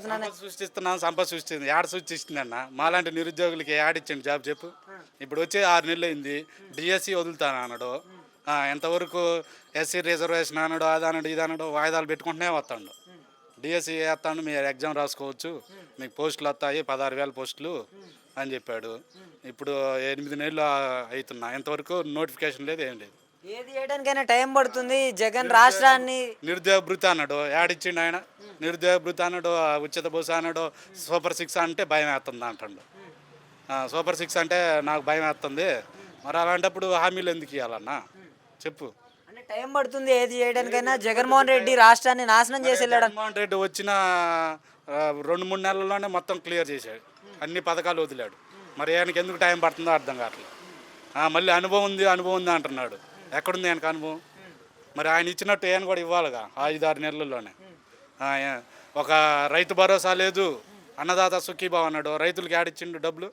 సంపద సృష్టిస్తున్నాం, సంపద సృష్టింది. యాడ సృష్టిస్తుంది అన్న? మాలాంటి నిరుద్యోగులకి యాడిచ్చిండు జాబ్ చెప్పు? ఇప్పుడు వచ్చి 6 నెలలు అయింది. డిఎస్సి వదులుతాను అన్నాడు. ఎంతవరకు ఎస్సీ రిజర్వేషన్ అన్నాడు, అది అన్నాడు, ఇది అన్నాడు, వాయిదాలు పెట్టుకుంటూనే వస్తాడు. డిఎస్సి వేస్తాను, మీరు ఎగ్జామ్ రాసుకోవచ్చు, మీకు పోస్టులు వస్తాయి, 16,000 పోస్టులు అని చెప్పాడు. ఇప్పుడు 8 నెలలు అవుతున్నా, ఇంతవరకు నోటిఫికేషన్ లేదు, ఏం లేదు. ఏది చేయడానికైనా టైం పడుతుంది. జగన్ రాష్ట్రాన్ని నిరుద్యోగ భృతి అన్నాడు, యాడిచ్చిండు ఆయన? నిరుద్యోగ భృతి అన్నాడు, ఉచిత బస్సు అన్నాడు, సూపర్ 6 అంటే భయం వేస్తుంది అంటాడు. సూపర్ 6 అంటే నాకు భయం వేస్తుంది. మరి అలాంటప్పుడు హామీలు ఎందుకు ఇవ్వాలన్నా చెప్పు? అంటే టైం పడుతుంది ఏది చేయడానికైనా. జగన్మోహన్ రెడ్డి రాష్ట్రాన్ని నాశనం చేసి వెళ్ళాడు. జగన్మోహన్ రెడ్డి వచ్చిన 2-3 నెలల్లోనే మొత్తం క్లియర్ చేశాడు, అన్ని పథకాలు వదిలాడు. మరి ఆయనకి ఎందుకు టైం పడుతుందో అర్థం కావట్లేదు. మళ్ళీ అనుభవం ఉంది అంటున్నాడు. ఎక్కడుంది ఆయనకు అనుభవం? మరి ఆయన ఇచ్చినట్టు ఆయన కూడా ఇవ్వాలిగా 5-6 నెలల్లోనే. ఒక రైతు భరోసా లేదు, అన్నదాత సుఖీభావ అన్నాడు, రైతులకి ఆడిచ్చిండు డబ్బులు.